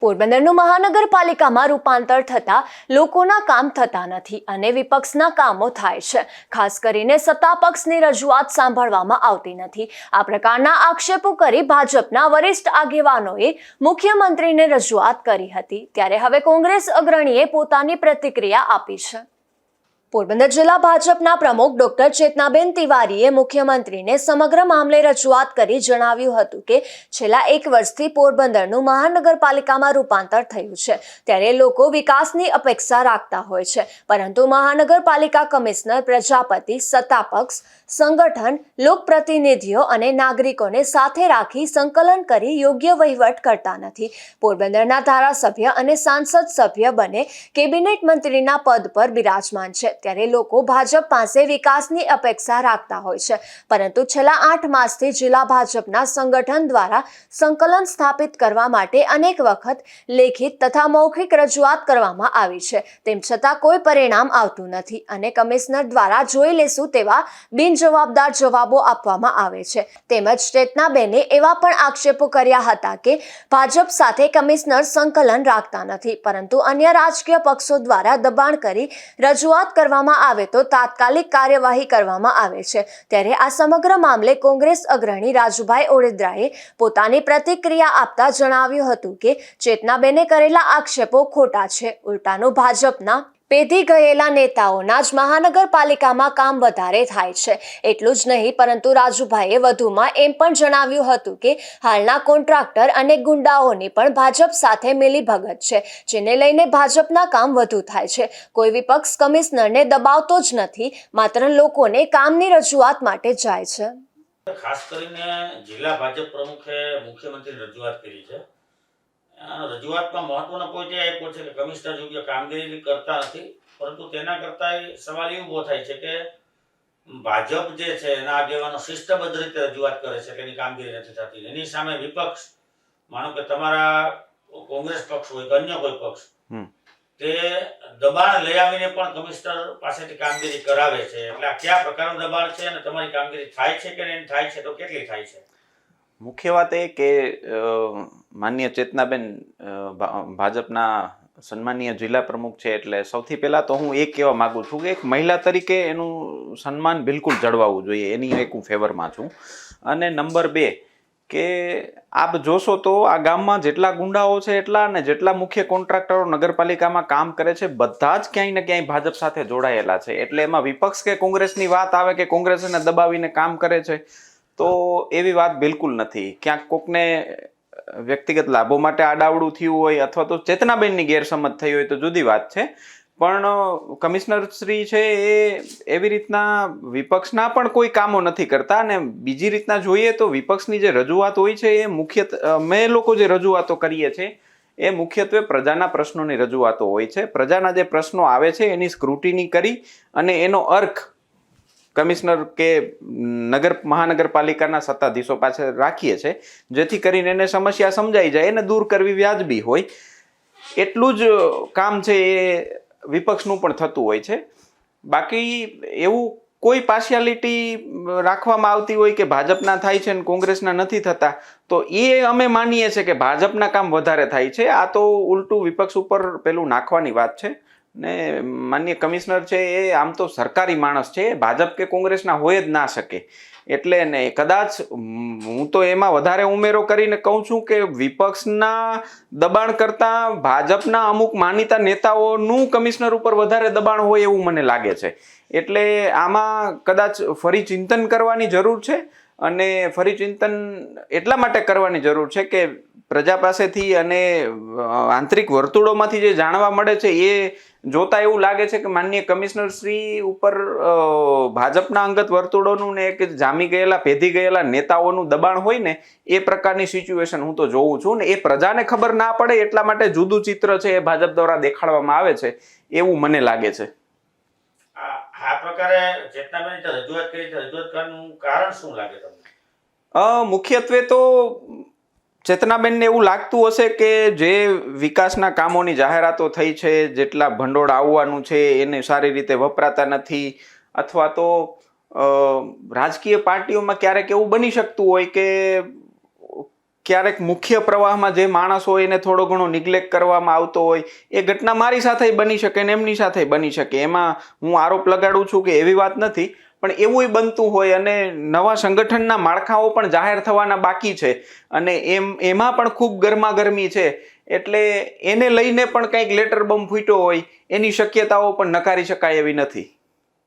પોરબંદરનું મહાનગરપાલિકામાં રૂપાંતર થતા લોકોના કામ થતા નથી અને વિપક્ષના કામો થાય છે. ખાસ કરીને સત્તા પક્ષની રજૂઆત સાંભળવામાં આવતી નથી. આ પ્રકારના આક્ષેપો કરી ભાજપના વરિષ્ઠ આગેવાનોએ મુખ્યમંત્રીને રજૂઆત કરી હતી. ત્યારે હવે કોંગ્રેસ અગ્રણીએ પોતાની પ્રતિક્રિયા આપી છે. પોરબંદર જિલ્લા ભાજપના પ્રમુખ ડોક્ટર ચેતનાબેન તિવારીએ મુખ્યમંત્રીને સમગ્ર મામલે રજૂઆત કરી જણાવ્યું હતું કે છેલ્લા 1 વર્ષથી પોરબંદરનું મહાનગરપાલિકામાં રૂપાંતર થયું છે. ત્યારે લોકો વિકાસની અપેક્ષા રાખતા હોય છે, પરંતુ મહાનગરપાલિકા કમિશનર, પ્રજાપતિ, સત્તાપક્ષ, સંગઠન, લોકપ્રતિનિધિઓ અને નાગરિકોને સાથે રાખી સંકલન કરી યોગ્ય વહીવટ કરતા નથી. પોરબંદરના ધારાસભ્ય અને સાંસદ સભ્ય બને કેબિનેટ મંત્રીના પદ પર બિરાજમાન છે. ત્યારે લોકો ભાજપ પાસે વિકાસની અપેક્ષા રાખતા હોય છે, પરંતુ છેલ્લા 8 માસથી જિલ્લા ભાજપના સંગઠન દ્વારા સંકલન સ્થાપિત કરવા માટે અનેક વખત લેખિત તથા મૌખિક રજૂઆત કરવામાં આવી છે. તેમ છતાં કોઈ પરિણામ આવતું નથી અને કમિશનર દ્વારા જોઈ લેશું તેવા બિનજવાબદાર જવાબો આપવામાં આવે છે. તેમજ ચેતનાબેને એવા પણ આક્ષેપો કર્યા હતા કે ભાજપ સાથે કમિશનર સંકલન રાખતા નથી, પરંતુ અન્ય રાજકીય પક્ષો દ્વારા દબાણ કરી રજૂઆત કરવામાં આવે તો તાત્કાલિક કાર્યવાહી કરવામાં આવે છે. ત્યારે આ સમગ્ર મામલે કોંગ્રેસ અગ્રણી રાજુભાઈ ઓડેદરાએ પોતાની પ્રતિક્રિયા આપતા જણાવ્યું હતું કે ચેતનાબેને કરેલા આક્ષેપો ખોટા છે. ઉલટાનું ભાજપના પેધી ગયેલા નેતાઓના જ મહાનગરપાલિકામાં કામ વધારે થાય છે. એટલું જ નહીં, પરંતુ રાજુભાઈએ વધુમાં એમ પણ જણાવ્યું હતું કે હાલના કોન્ટ્રાક્ટર અને ગુંડાઓની પણ ભાજપ સાથે મિલીભગત છે, જેને લઈને ભાજપના કામ વધુ થાય છે. કોઈ વિપક્ષ કમિશનરને દબાવતો જ નથી, માત્ર લોકોને કામની રજૂઆત માટે જાય છે. ખાસ કરીને જિલ્લા ભાજપ પ્રમુખે મુખ્યમંત્રીને રજૂઆત કરી છે. રજૂઆતમાં મહત્વનો પોઈન્ટ એ આપ્યો છે કે કમિશનર યોગ્ય કામગીરી કરતા નથી, પરંતુ તેના કરતાં સવાલ એ ઊભો થાય છે કે ભાજપ જે છે એના આગેવાનો શિસ્તબદ્ધ રીતે રજૂઆત કરે છે કે એની કામગીરી નથી થતી. એની સામે વિપક્ષ, માનો કે તમારા કોંગ્રેસ પક્ષ હોય કે અન્ય કોઈ પક્ષ, તે દબાણ લઈ આવીને પણ કમિશનર પાસેથી કામગીરી કરાવે છે. એટલે આ કયા પ્રકારનું દબાણ છે અને તમારી કામગીરી થાય છે કે નહીં થાય છે, તો કેટલી થાય છે? મુખ્ય વાત એ કે માનનીય ચેતનાબેન ભાજપના સન્માનીય જિલ્લા પ્રમુખ છે, એટલે સૌથી પહેલાં તો હું એ કહેવા માગું છું કે એક મહિલા તરીકે એનું સન્માન બિલકુલ જળવાવું જોઈએ, એની એક હું ફેવરમાં છું. અને નંબર 2 કે આપ જોશો તો આ ગામમાં જેટલા ગુંડાઓ છે એટલા અને જેટલા મુખ્ય કોન્ટ્રાક્ટરો નગરપાલિકામાં કામ કરે છે, બધા જ ક્યાંય ને ક્યાંય ભાજપ સાથે જોડાયેલા છે. એટલે એમાં વિપક્ષ કે કોંગ્રેસની વાત આવે કે કોંગ્રેસ એને દબાવીને કામ કરે છે, તો એવી વાત બિલકુલ નથી. ક્યાંક કોકને વ્યક્તિગત લાભો માટે આડાવડું થયું હોય અથવા તો ચેતનાબેનની ગેરસમજ થઈ હોય તો જુદી વાત છે, પણ કમિશનર શ્રી છે એ એવી રીતના વિપક્ષના પણ કોઈ કામો નથી કરતા. અને બીજી રીતના જોઈએ તો વિપક્ષની જે રજૂઆત હોય છે એ અમે લોકો જે રજૂઆતો કરીએ છીએ એ મુખ્યત્વે પ્રજાના પ્રશ્નોની રજૂઆતો હોય છે. પ્રજાના જે પ્રશ્નો આવે છે એની સ્ક્રુટિની કરી અને એનો અર્થ કમિશનર કે મહાનગરપાલિકાના સત્તાધીશો પાસે રાખીએ છીએ, જેથી કરીને એને સમસ્યા સમજાઈ જાય, એને દૂર કરવી વ્યાજબી હોય. એટલું જ કામ છે એ વિપક્ષનું પણ થતું હોય છે. બાકી એવું કોઈ પાર્શિયાલિટી રાખવામાં આવતી હોય કે ભાજપના થાય છે અને કોંગ્રેસના નથી થતા, તો એ અમે માનીએ છીએ કે ભાજપના કામ વધારે થાય છે. આ તો ઉલટું વિપક્ષ ઉપર પેલું નાખવાની વાત છે. ને માનનીય કમિશનર છે એ આમ તો સરકારી માણસ છે, ભાજપ કે કોંગ્રેસના હોય જ ના શકે. એટલે ને કદાચ હું તો એમાં વધારે ઉમેરો કરીને કહું છું કે વિપક્ષના દબાણ કરતાં ભાજપના અમુક માનીતા નેતાઓનું કમિશનર ઉપર વધારે દબાણ હોય એવું મને લાગે છે. એટલે આમાં કદાચ ફરી ચિંતન કરવાની જરૂર છે. અને ફરી ચિંતન એટલા માટે કરવાની જરૂર છે કે પ્રજા પાસેથી અને આંતરિક વર્તુળોમાંથી જે જાણવા મળે છે એ જોતા એવું લાગે છે કે માનનીય કમિશનર શ્રી ઉપર ભાજપના અંગત વર્તુળોનું ને એક જામી ગયેલા પેધી ગયેલા નેતાઓનું દબાણ હોય ને એ પ્રકારની સિચ્યુએશન હું તો જોઉં છું. ને એ પ્રજાને ખબર ના પડે એટલા માટે જુદું ચિત્ર છે એ ભાજપ દ્વારા દેખાડવામાં આવે છે એવું મને લાગે છે. આ પ્રકારે ચેતનાબેન રજૂઆત કરી, રજૂઆત કરવાનું કારણ શું લાગે તમને? મુખ્યત્વે તો ચેતનાબેનને એવું લાગતું હશે કે જે વિકાસના કામોની જાહેરાતો થઈ છે, જેટલા ભંડોળ આવવાનું છે એને સારી રીતે વપરાતા નથી, અથવા તો રાજકીય પાર્ટીઓમાં ક્યારેક એવું બની શકતું હોય કે ક્યારેક મુખ્ય પ્રવાહમાં જે માણસ હોય એને થોડો ઘણો નિગ્લેક્ટ કરવામાં આવતો હોય, એ ઘટના મારી સાથે બની શકે ને એમની સાથે બની શકે. એમાં હું આરોપ લગાડું છું કે એવી વાત નથી, પણ એવું બનતું હોય. અને નવા સંગઠનના માળખાઓ પણ જાહેર થવાના બાકી છે અને એમાં પણ ખૂબ ગરમાગરમી છે, એટલે એને લઈને પણ કંઈક લેટર બોમ્બ ફૂટ્યો હોય એની શક્યતાઓ પણ નકારી શકાય એવી નથી.